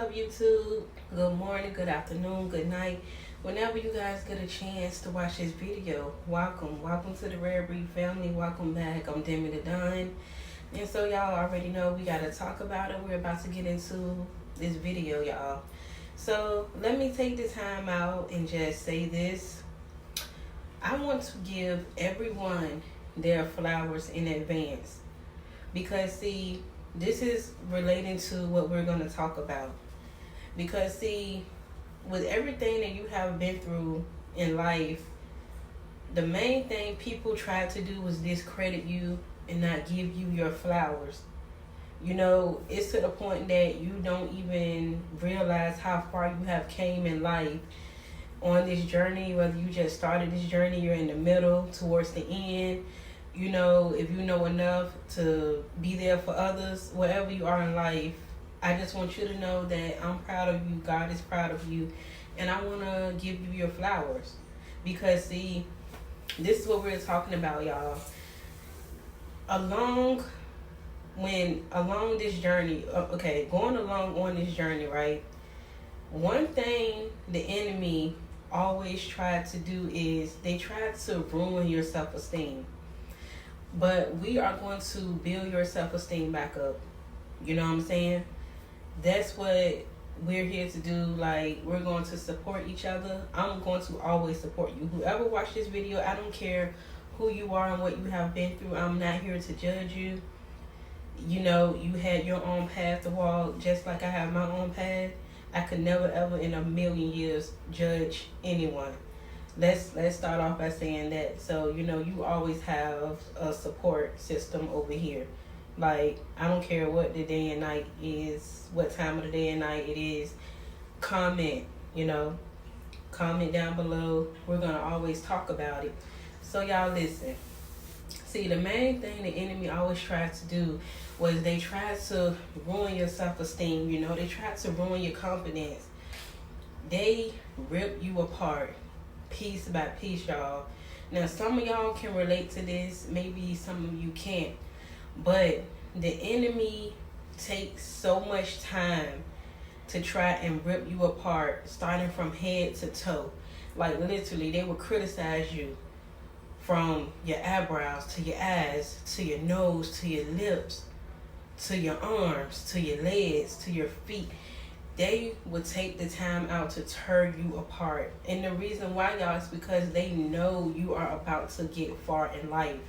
up, YouTube? Good morning, good afternoon, good night. Whenever you guys get a chance to watch this video, welcome. Welcome to the Rare Breed family. Welcome back. I'm Demi the Don. And so y'all already know we got to talk about it. We're about to get into this video, y'all. So let me take the time out and just say this. I want to give everyone their flowers in advance. Because see, this is relating to what we're going to talk about. Because see, with everything that you have been through in life, the main thing people try to do is discredit you and not give you your flowers. You know, it's to the point that you don't even realize how far you have came in life on this journey, whether you just started this journey, you're in the middle, towards the end. You know, if you know enough to be there for others, wherever you are in life, I just want you to know that I'm proud of you. God is proud of you. And I want to give you your flowers. Because, see, this is what we're talking about, y'all. Along this journey, going along on this journey, right? One thing the enemy always tried to do is they tried to ruin your self-esteem. But we are going to build your self-esteem back up. You know what I'm saying? That's what we're here to do. Like, we're going to support each other. I'm going to always support you. Whoever watched this video, I don't care who you are and what you have been through. I'm not here to judge you. You know, you had your own path to walk, just like I have my own path. I could never, ever in a million years judge anyone. Let's start off by saying that. So, you know, you always have a support system over here. Like, I don't care what the day and night is, what time of the day and night it is. Comment, you know. Comment down below. We're going to always talk about it. So, y'all listen. See, the main thing the enemy always tried to do was they tried to ruin your self-esteem, you know. They tried to ruin your confidence. They rip you apart. Piece by piece, y'all. Now, some of y'all can relate to this. Maybe some of you can't. But the enemy takes so much time to try and rip you apart, starting from head to toe. Like, literally, they will criticize you from your eyebrows to your eyes, to your nose, to your lips, to your arms, to your legs, to your feet. They would take the time out to tear you apart. And the reason why, y'all, is because they know you are about to get far in life.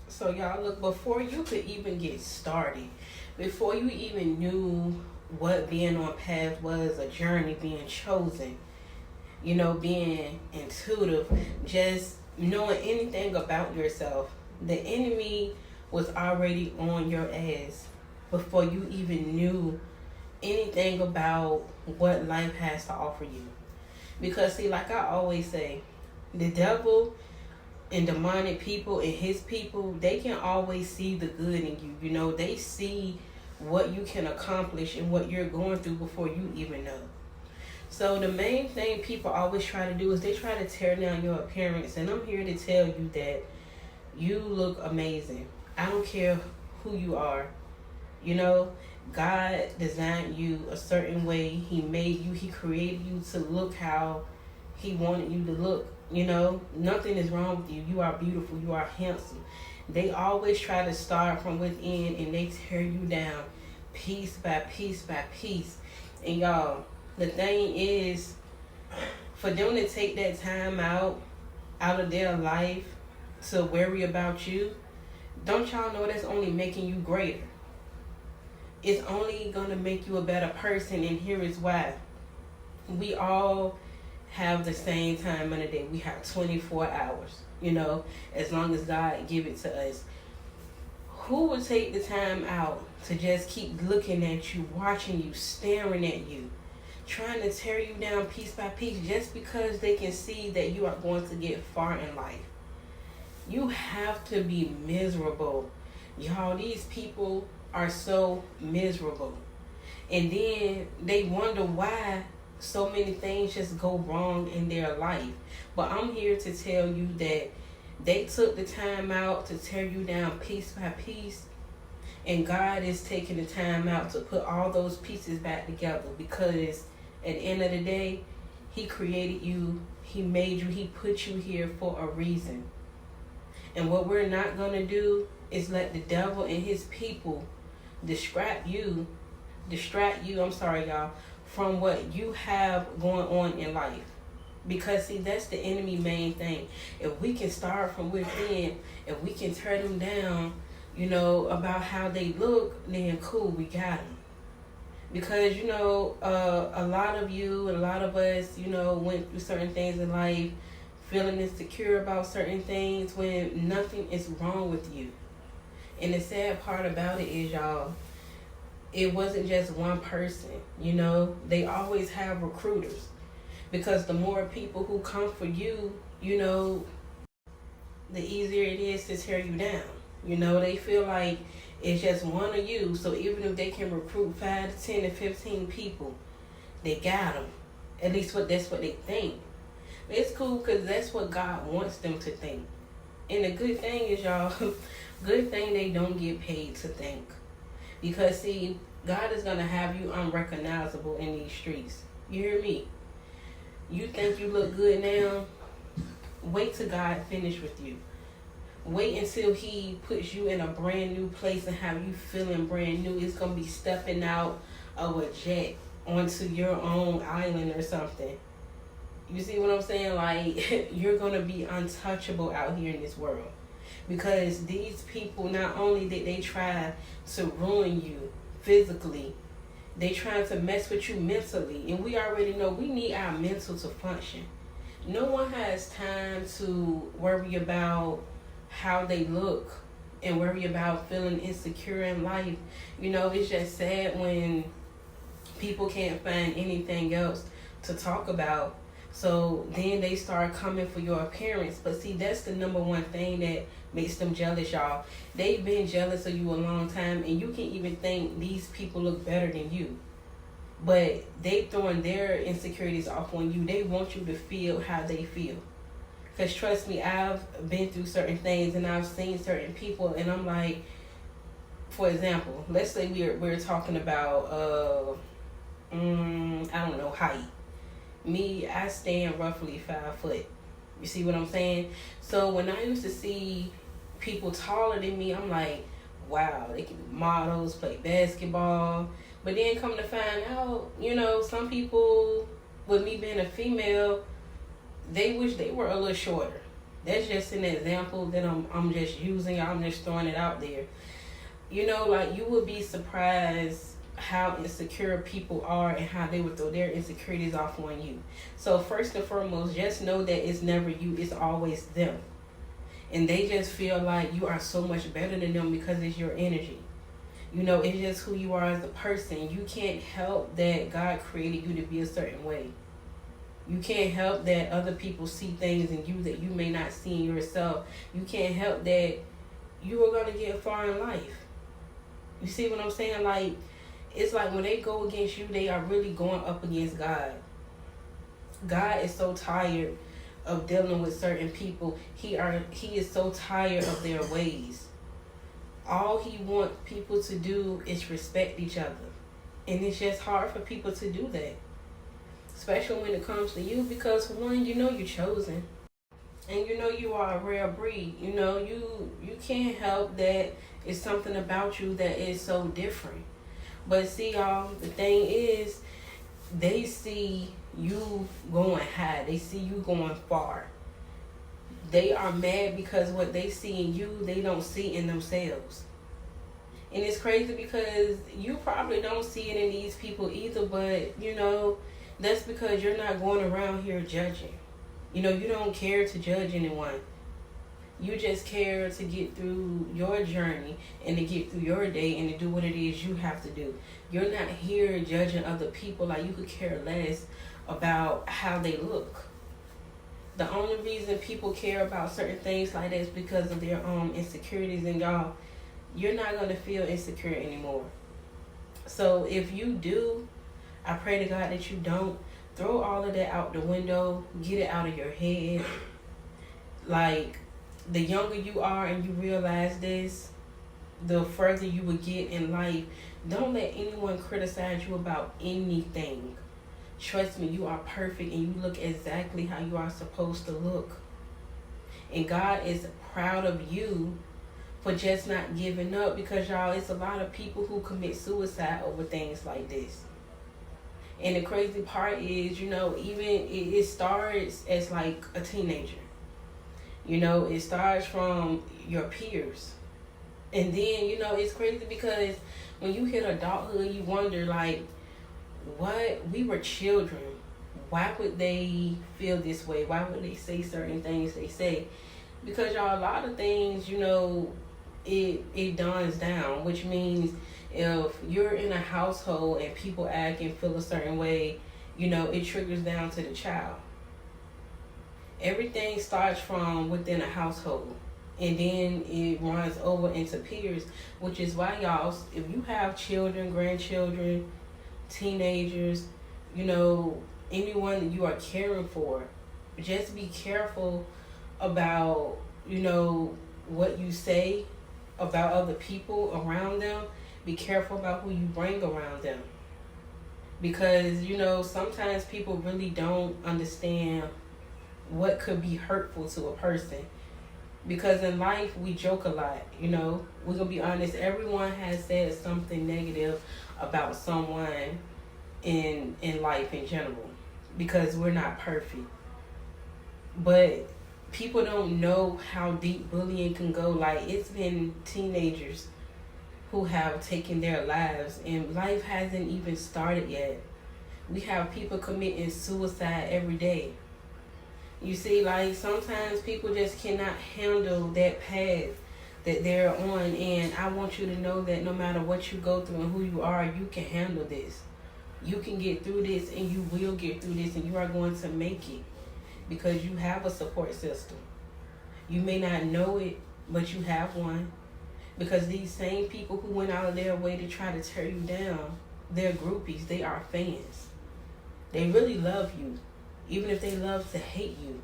So, y'all, look, before you could even get started, before you even knew what being on path was, a journey, being chosen, you know, being intuitive, just knowing anything about yourself, the enemy was already on your ass before you even knew anything about what life has to offer you. Because see, like I always say, the devil and demonic people and his people, they can always see the good in you. You know, they see what you can accomplish and what you're going through before you even know. So the main thing people always try to do is they try to tear down your appearance. And I'm here to tell you that you look amazing. I don't care who you are. You know, God designed you a certain way. He made you. He created you to look how he wanted you to look. You know, nothing is wrong with you. You are beautiful. You are handsome. They always try to start from within and they tear you down piece by piece by piece. And y'all, the thing is, for them to take that time out of their life to worry about you, don't y'all know that's only making you greater? It's only going to make you a better person, and here is why. We all have the same time in a day. We have 24 hours, you know, as long as God give it to us. Who would take the time out to just keep looking at you, watching you, staring at you, trying to tear you down piece by piece just because they can see that you are going to get far in life? You have to be miserable. Y'all, these people are so miserable. And then they wonder why so many things just go wrong in their life. But I'm here to tell you that they took the time out to tear you down piece by piece And God is taking the time out to put all those pieces back together, because at the end of the day, He created you, He made you, He put you here for a reason. And what we're not going to do is let the devil and his people distract you, I'm sorry y'all, from what you have going on in life. Because see, that's the enemy main thing. If we can start from within, if we can tear them down, about how they look, then cool, we got them. Because, a lot of you, a lot of us, went through certain things in life, feeling insecure about certain things when nothing is wrong with you. And the sad part about it is, y'all, it wasn't just one person, they always have recruiters. Because the more people who come for you, the easier it is to tear you down. They feel like it's just one of you. So even if they can recruit 5 to 10 to 15 people, they got them. At least that's what they think. It's cool because that's what God wants them to think. And the good thing is, y'all, good thing they don't get paid to think. Because, see, God is going to have you unrecognizable in these streets. You hear me? You think you look good now? Wait till God finish with you. Wait until He puts you in a brand new place and have you feeling brand new. It's going to be stepping out of a jet onto your own island or something. You see what I'm saying? Like, you're going to be untouchable out here in this world. Because these people, not only did they try to ruin you physically, they trying to mess with you mentally. And we already know we need our mental to function. No one has time to worry about how they look and worry about feeling insecure in life. It's just sad when people can't find anything else to talk about. So then they start coming for your appearance. But see, that's the number one thing that makes them jealous, y'all. They've been jealous of you a long time, and you can even think these people look better than you. But they throwing their insecurities off on you. They want you to feel how they feel. Because trust me, I've been through certain things and I've seen certain people, and I'm like, for example, let's say we're talking about, I don't know, height. Me, I stand roughly 5 foot. You see what I'm saying? So when I used to see people taller than me, I'm like, wow, they can be models, play basketball. But then come to find out, some people, with me being a female, they wish they were a little shorter. That's just an example that I'm just using. I'm just throwing it out there. Like, you would be surprised how insecure people are and how they would throw their insecurities off on you. So first and foremost, just know that it's never you, it's always them. And they just feel like you are so much better than them because it's your energy. It's just who you are as a person. You can't help that God created you to be a certain way. You can't help that other people see things in you that you may not see in yourself. You can't help that you are going to get far in life. You see what I'm saying? Like, it's like when they go against you, they are really going up against God. God is so tired of dealing with certain people. He is so tired of their ways. All He wants people to do is respect each other. And it's just hard for people to do that. Especially when it comes to you, because for one, you're chosen. And you are a rare breed. You can't help that it's something about you that is so different. But see, y'all, the thing is, they see you going high. They see you going far. They are mad because what they see in you, they don't see in themselves. And it's crazy because you probably don't see it in these people either, but, that's because you're not going around here judging. You don't care to judge anyone. You just care to get through your journey and to get through your day and to do what it is you have to do. You're not here judging other people. Like, you could care less about how they look. The only reason people care about certain things like that is because of their own insecurities. And y'all, you're not going to feel insecure anymore. So if you do, I pray to God that you don't. Throw all of that out the window. Get it out of your head. Like, the younger you are and you realize this, the further you would get in life. Don't let anyone criticize you about anything. Trust me, you are perfect and you look exactly how you are supposed to look. And God is proud of you for just not giving up, because y'all, it's a lot of people who commit suicide over things like this. And the crazy part is, even it starts as like a teenager. It starts from your peers. And then, it's crazy because when you hit adulthood, you wonder, like, what? We were children. Why would they feel this way? Why would they say certain things they say? Because, y'all, a lot of things, it dawns down, which means if you're in a household and people act and feel a certain way, it triggers down to the child. Everything starts from within a household, and then it runs over into peers, which is why, y'all, if you have children, grandchildren, teenagers, anyone that you are caring for, just be careful about, what you say about other people around them. Be careful about who you bring around them. Because, sometimes people really don't understand what could be hurtful to a person. Because in life, we joke a lot, we're going to be honest. Everyone has said something negative about someone in life in general, because we're not perfect. But people don't know how deep bullying can go. Like, it's been teenagers who have taken their lives, and life hasn't even started yet. We have people committing suicide every day. You see, like, sometimes people just cannot handle that path that they're on. And I want you to know that no matter what you go through and who you are, you can handle this. You can get through this, and you will get through this, and you are going to make it, because you have a support system. You may not know it, but you have one. Because these same people who went out of their way to try to tear you down, they're groupies. They are fans. They really love you. Even if they love to hate you,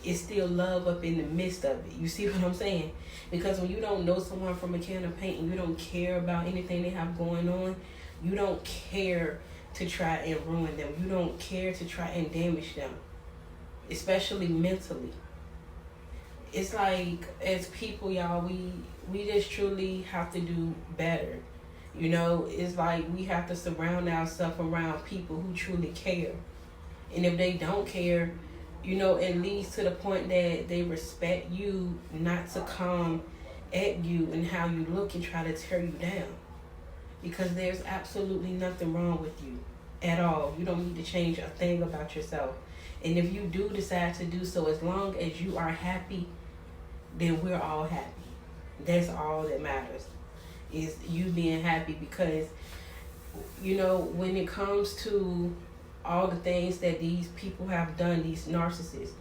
it's still love up in the midst of it. You see what I'm saying? Because when you don't know someone from a can of paint and you don't care about anything they have going on, you don't care to try and ruin them. You don't care to try and damage them, especially mentally. It's like, as people, y'all, we just truly have to do better. It's like we have to surround ourselves around people who truly care. And if they don't care, it leads to the point that they respect you not to come at you and how you look and try to tear you down. Because there's absolutely nothing wrong with you at all. You don't need to change a thing about yourself. And if you do decide to do so, as long as you are happy, then we're all happy. That's all that matters, is you being happy. Because, when it comes to all the things that these people have done, these narcissists,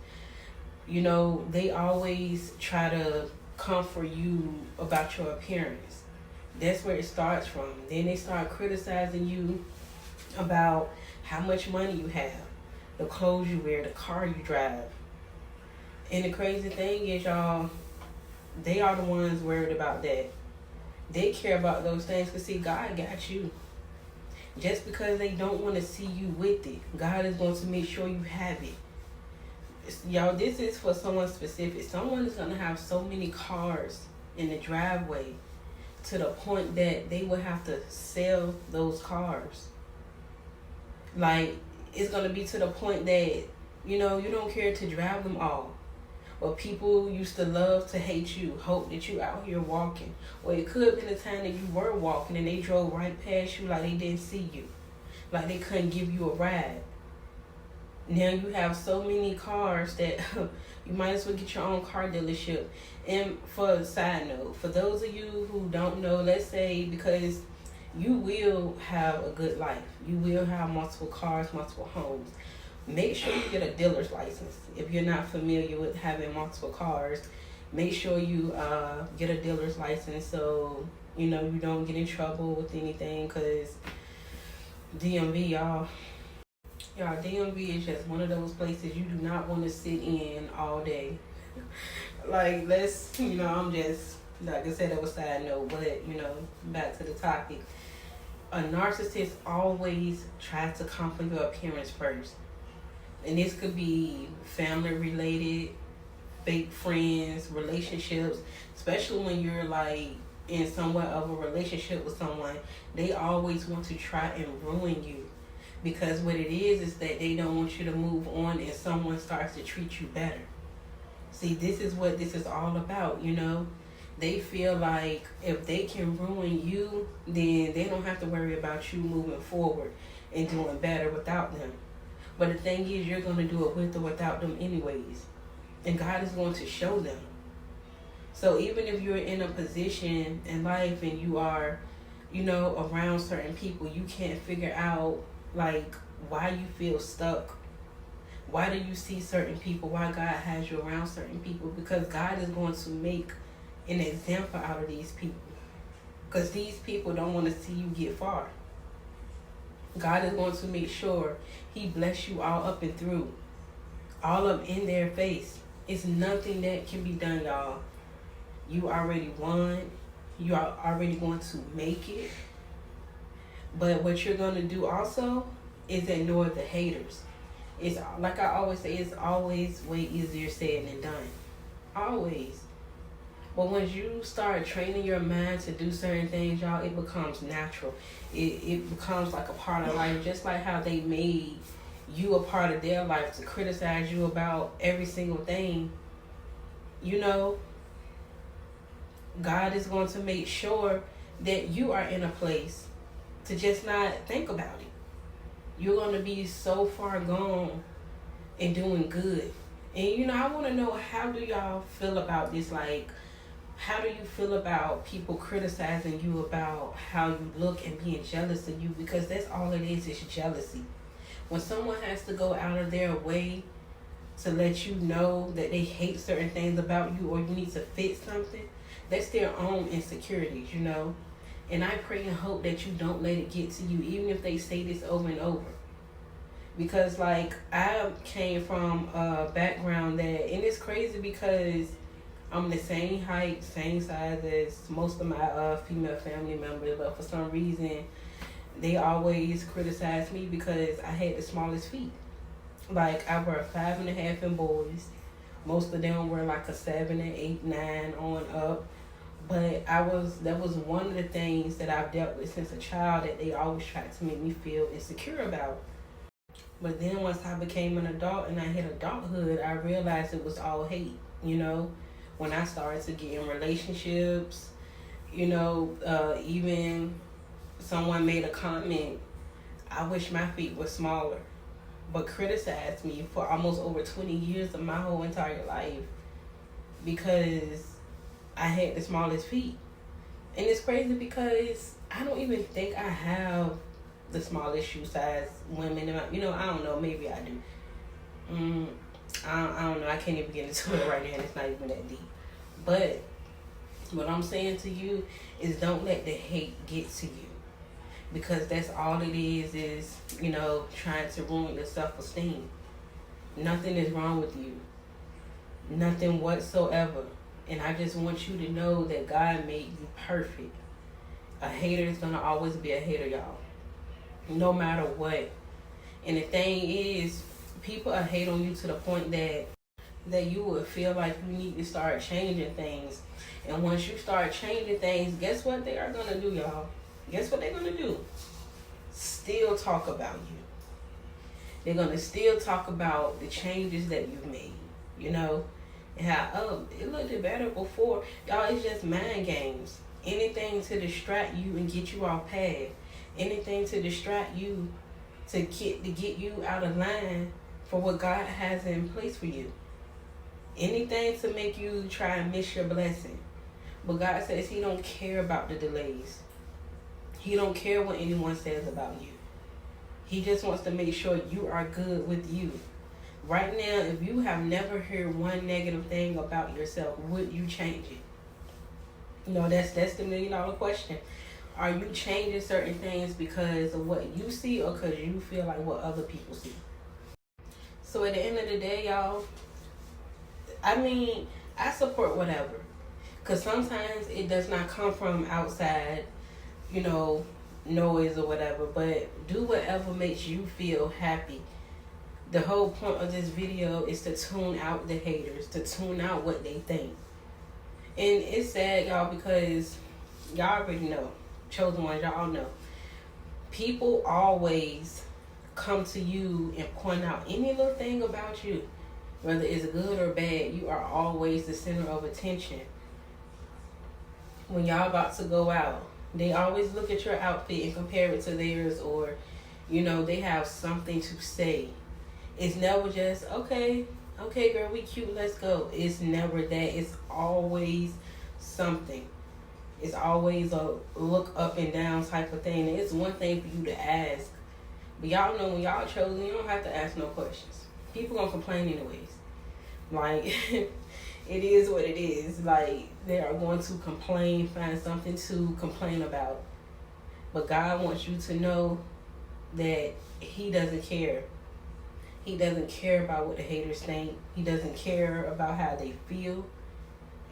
they always try to comfort you about your appearance. That's where it starts from. Then they start criticizing you about how much money you have, the clothes you wear, the car you drive. And the crazy thing is, y'all, they are the ones worried about that. They care about those things, because, see, God got you. Just because they don't want to see you with it, God is going to make sure you have it. Y'all, this is for someone specific. Someone is going to have so many cars in the driveway to the point that they will have to sell those cars. Like, it's going to be to the point that, you don't care to drive them all. Or people used to love to hate you, hope that you out here walking. Or it could have been a time that you were walking and they drove right past you like they didn't see you. Like they couldn't give you a ride. Now you have so many cars that you might as well get your own car dealership. And for a side note, for those of you who don't know, let's say, because you will have a good life. You will have multiple cars, multiple homes. Make sure you get a dealer's license. If you're not familiar with having multiple cars, make sure you get a dealer's license so you don't get in trouble with anything. Because DMV, y'all, DMV is just one of those places you do not want to sit in all day. Like, I'm just Like I said, that was side note, but back to the topic. A narcissist always tries to compliment your appearance first. And this could be family related, fake friends, relationships, especially when you're like in somewhat of a relationship with someone. They always want to try and ruin you, because what it is that they don't want you to move on and someone starts to treat you better. See, this is what this is all about. They feel like if they can ruin you, then they don't have to worry about you moving forward and doing better without them. But the thing is, you're going to do it with or without them anyways. And God is going to show them. So even if you're in a position in life and you are, around certain people, you can't figure out like why you feel stuck. Why do you see certain people? Why God has you around certain people? Because God is going to make an example out of these people. Because these people don't want to see you get far. God is going to make sure He bless you all up and through. All up in their face. It's nothing that can be done, y'all. You already won. You are already going to make it. But what you're going to do also is ignore the haters. It's like I always say, it's always way easier said than done. Always. But once you start training your mind to do certain things, y'all, it becomes natural. It becomes like a part of life, just like how they made you a part of their life to criticize you about every single thing. God is going to make sure that you are in a place to just not think about it. You're going to be so far gone and doing good. And I want to know, how do y'all feel about this? Like, how do you feel about people criticizing you about how you look and being jealous of you? Because that's all it is jealousy. When someone has to go out of their way to let you know that they hate certain things about you, or you need to fix something, that's their own insecurities, And I pray and hope that you don't let it get to you, even if they say this over and over. Because, like, I came from a background that, and it's crazy because I'm the same height, same size as most of my female family members, but for some reason, they always criticize me because I had the smallest feet. Like, I wear 5.5 in boys. Most of them were like a 7 and 8, 9 on up. But that was one of the things that I've dealt with since a child, that they always tried to make me feel insecure about. But then once I became an adult and I hit adulthood, I realized it was all hate, When I started to get in relationships, even someone made a comment, I wish my feet were smaller, but criticized me for almost over 20 years of my whole entire life because I had the smallest feet. And it's crazy because I don't even think I have the smallest shoe size women. I don't know. Maybe I do. I don't know. I can't even get into it right now, and it's not even that deep. But what I'm saying to you is, don't let the hate get to you. Because that's all it is, trying to ruin your self-esteem. Nothing is wrong with you. Nothing whatsoever. And I just want you to know that God made you perfect. A hater is going to always be a hater, y'all. No matter what. And the thing is, people are hate on you to the point that you would feel like you need to start changing things. And once you start changing things, guess what they are going to do, y'all? Guess what they're going to do? Still talk about you. They're going to still talk about the changes that you've made, and how, it looked better before. Y'all, it's just mind games. Anything to distract you and get you off path. Anything to distract you to get you out of line for what God has in place for you. Anything to make you try and miss your blessing. But God says He don't care about the delays. He don't care what anyone says about you. He just wants to make sure you are good with you. Right now, if you have never heard one negative thing about yourself, would you change it? That's the $1 million question. Are you changing certain things because of what you see, or because you feel like what other people see? So at the end of the day, y'all, I support whatever. Because sometimes it does not come from outside, you know, noise or whatever, but do whatever makes you feel happy. The whole point of this video is to tune out the haters, to tune out what they think. And it's sad, y'all, because y'all already know, chosen ones, y'all know, people always come to you and point out any little thing about you, whether it's good or bad. You are always the center of attention. When y'all about to go out, they always look at your outfit and compare it to theirs, or, you know, they have something to say. It's never just, okay, girl, we cute, let's go. It's never that. It's always something. It's always a look up and down type of thing. And it's one thing for you to ask, but y'all know when y'all chosen, you don't have to ask no questions. People gonna complain anyways. Like, it is what it is. Like, they are going to complain, find something to complain about. But God wants you to know that He doesn't care. He doesn't care about what the haters think. He doesn't care about how they feel.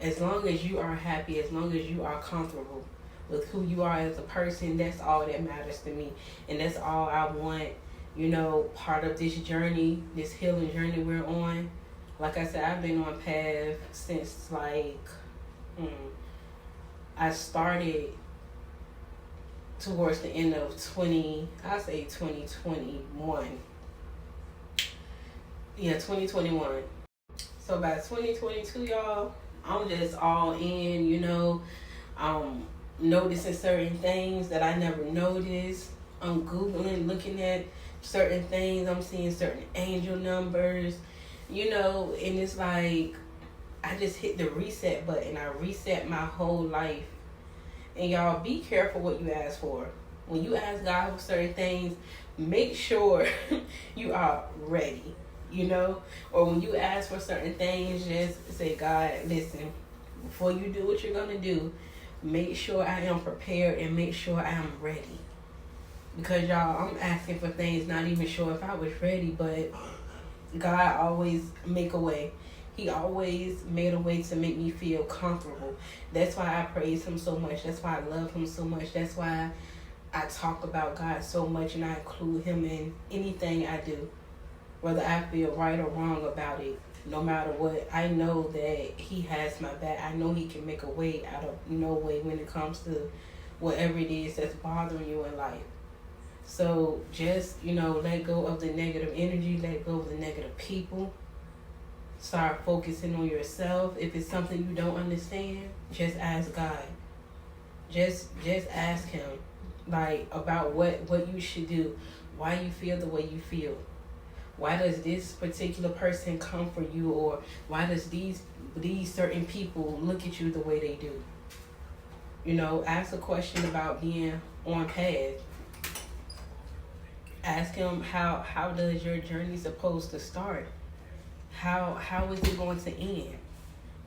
As long as you are happy, as long as you are comfortable with who you are as a person, that's all that matters to me. And that's all I want, you know, part of this journey, this healing journey we're on. Like I said, I've been on path since I started towards the end of 2021. Yeah, 2021. So by 2022, y'all, I'm just all in, you know. Noticing certain things that I never noticed. I'm Googling, looking at certain things. I'm seeing certain angel numbers, you know, and it's like I just hit the reset button. I reset my whole life. And y'all, be careful what you ask for. When you ask God for certain things, make sure you are ready, you know. Or when you ask for certain things, just say, God, listen, before you do what you're going to do, make sure I am prepared and make sure I am ready. Because y'all, I'm asking for things, not even sure if I was ready, but God always make a way. He always made a way to make me feel comfortable. That's why I praise Him so much. That's why I love Him so much. That's why I talk about God so much, and I include Him in anything I do. Whether I feel right or wrong about it, no matter what, I know that He has my back. I know He can make a way out of no way when it comes to whatever it is that's bothering you in life. So just, you know, let go of the negative energy, let go of the negative people. Start focusing on yourself. If it's something you don't understand, just ask God. Just ask Him, like, about what you should do, why you feel the way you feel. Why does this particular person come for you, or why does these certain people look at you the way they do? You know, ask a question about being on path. Ask Him, how does your journey supposed to start? How is it going to end?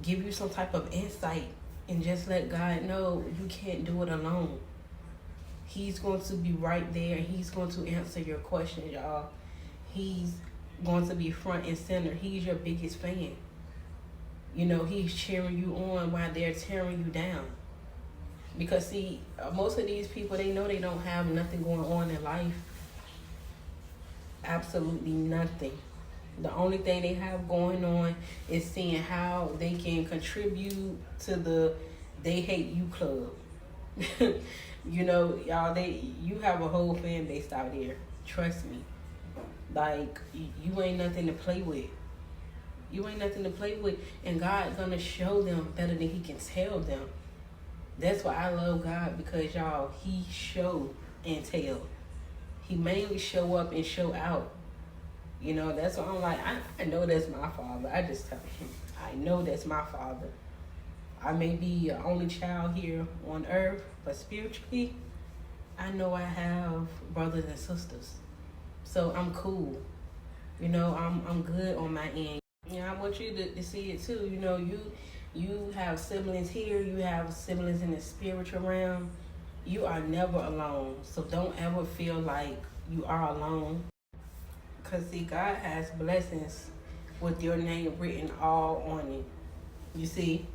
Give you some type of insight, and just let God know you can't do it alone. He's going to be right there. He's going to answer your questions, y'all. He's going to be front and center. He's your biggest fan. You know, He's cheering you on while they're tearing you down. Because, see, most of these people, they know they don't have nothing going on in life. Absolutely nothing. The only thing they have going on is seeing how they can contribute to the They Hate You Club. You know, y'all, you have a whole fan base out there. Trust me. Like, you ain't nothing to play with. You ain't nothing to play with. And God gonna show them better than He can tell them. That's why I love God, because, y'all, He show and tell. He mainly show up and show out. You know, that's why I'm like, I know that's my Father. I just tell Him, I know that's my Father. I may be an only child here on earth, but spiritually, I know I have brothers and sisters. So I'm cool. You know, I'm good on my end. Yeah, I want you to see it too. You know, you have siblings here. You have siblings in the spiritual realm. You are never alone. So don't ever feel like you are alone. Because, see, God has blessings with your name written all on it. You see,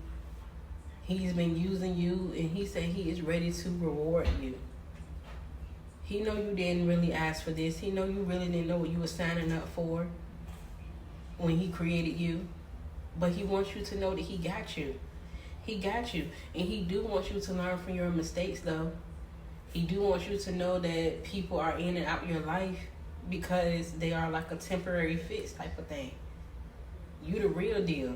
He's been using you, and he said he is ready to reward you. He know you didn't really ask for this. He know you really didn't know what you were signing up for when he created you. But he wants you to know that he got you. He got you. And he do want you to learn from your mistakes, though. He do want you to know that people are in and out your life because they are like a temporary fix type of thing. You the real deal.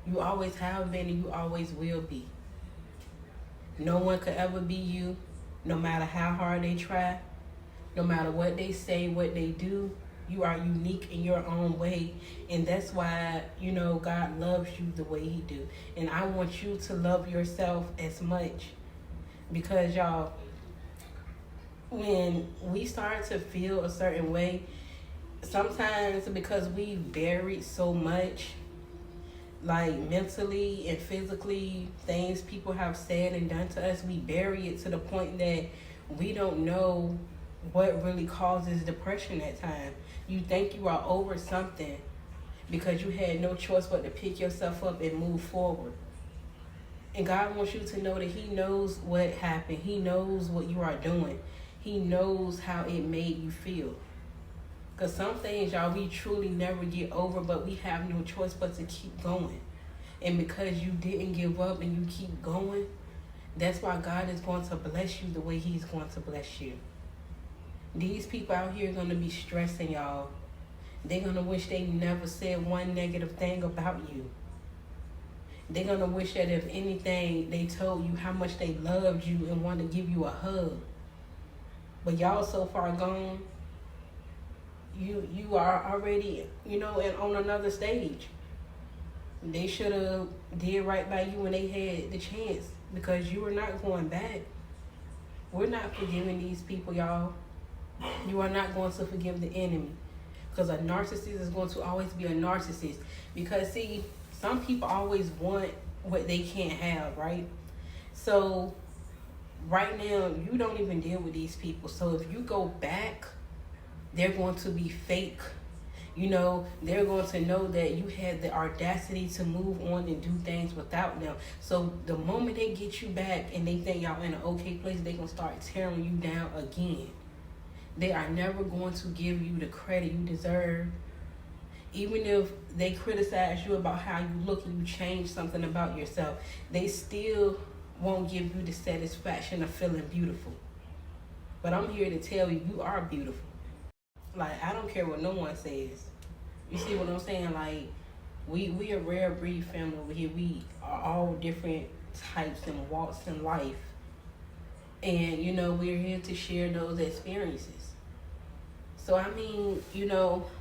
You always have been and you always will be. No one could ever be you, no matter how hard they try, no matter what they say, what they do. You are unique in your own way, and that's why, God loves you the way he do. And I want you to love yourself as much, because y'all, when we start to feel a certain way, sometimes because we buried so much, like mentally and physically, things people have said and done to us, we bury it to the point that we don't know what really causes depression at times. You think you are over something because you had no choice but to pick yourself up and move forward. And God wants you to know that he knows what happened. He knows what you are doing. He knows how it made you feel. Because some things, y'all, we truly never get over, but we have no choice but to keep going. And because you didn't give up and you keep going, that's why God is going to bless you the way he's going to bless you. These people out here are going to be stressing, y'all. They're going to wish they never said one negative thing about you. They're going to wish that if anything, they told you how much they loved you and want to give you a hug. But y'all so far gone, you are already, and on another stage. They should have did right by you when they had the chance, because you are not going back. We're not forgiving these people, y'all. You are not going to forgive the enemy, because a narcissist is going to always be a narcissist. Because see, some people always want what they can't have, right? So right now, you don't even deal with these people. So if you go back, they're going to be fake. They're going to know that you had the audacity to move on and do things without them. So the moment they get you back and they think y'all in an okay place, they're going to start tearing you down again. They are never going to give you the credit you deserve. Even if they criticize you about how you look and you change something about yourself, they still won't give you the satisfaction of feeling beautiful. But I'm here to tell you, you are beautiful. Like, I don't care what no one says. You see what I'm saying? Like, we a rare breed family over here. We are all different types and walks in life. And, we're here to share those experiences. So,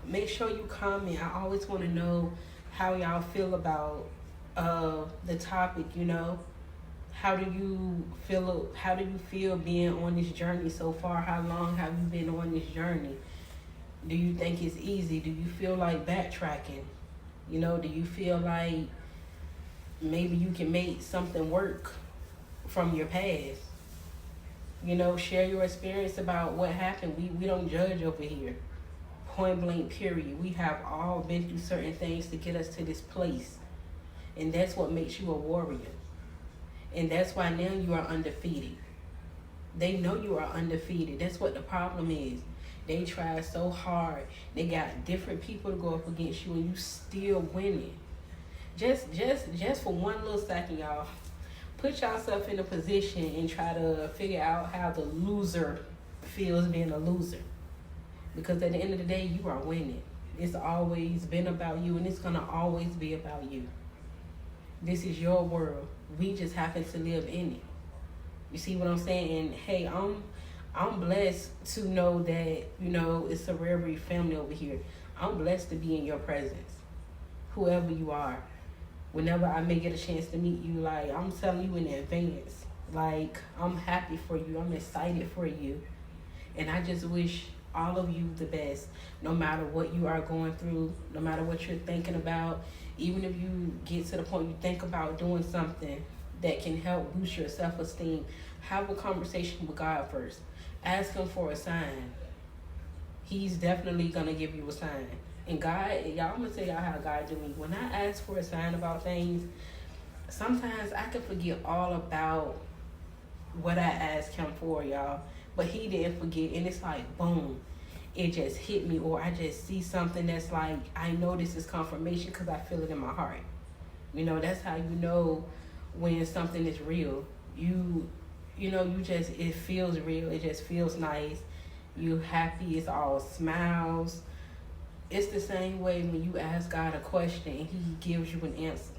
make sure you comment. I always want to know how y'all feel about the topic, How do you feel being on this journey so far? How long have you been on this journey? Do you think it's easy? Do you feel like backtracking? Do you feel like maybe you can make something work from your past? Share your experience about what happened. We don't judge over here. Point blank, period. We have all been through certain things to get us to this place. And that's what makes you a warrior. And that's why now you are undefeated. They know you are undefeated. That's what the problem is. They try so hard. They got different people to go up against you, and you still winning. Just for one little second, y'all. Put yourself in a position and try to figure out how the loser feels being a loser. Because at the end of the day, you are winning. It's always been about you, and it's going to always be about you. This is your world. We just happen to live in it. You see what I'm saying? And hey, I'm blessed to know that, it's a rare breed family over here. I'm blessed to be in your presence, whoever you are. Whenever I may get a chance to meet you, like, I'm telling you in advance, like, I'm happy for you. I'm excited for you. And I just wish all of you the best, no matter what you are going through, no matter what you're thinking about. Even if you get to the point you think about doing something that can help boost your self-esteem, have a conversation with God first. Ask him for a sign. He's definitely going to give you a sign. And God, y'all, I'm going to tell y'all how God do me. When I ask for a sign about things, Sometimes I can forget all about what I asked him for, y'all. But he didn't forget, and it's like boom, it just hit me, or I just see something that's like, I know this is confirmation because I feel it in my heart. You know, that's how you know when something is real. You know, you just, it feels real. It just feels nice. You happy. It's all smiles. It's the same way when you ask God a question and He gives you an answer.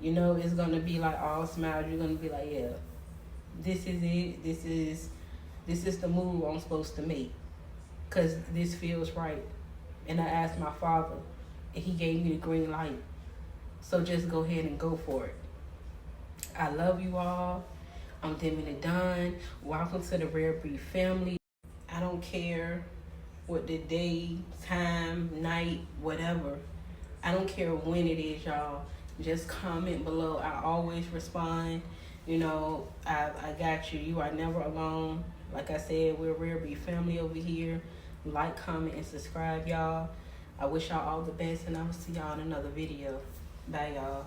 You know, it's gonna be like all smiles. You're gonna be like, yeah, this is it. This is the move I'm supposed to make, cause this feels right. And I asked my Father, and He gave me the green light. So just go ahead and go for it. I love you all. I'm Demi Dunn. Welcome to the Rare Breed family. I don't care what the day, time, night, whatever. I don't care when it is, y'all. Just comment below. I always respond. You know, I got you. You are never alone. Like I said, we're Rare Breed family over here. Like, comment, and subscribe, y'all. I wish y'all all the best, and I will see y'all in another video. Bye, y'all.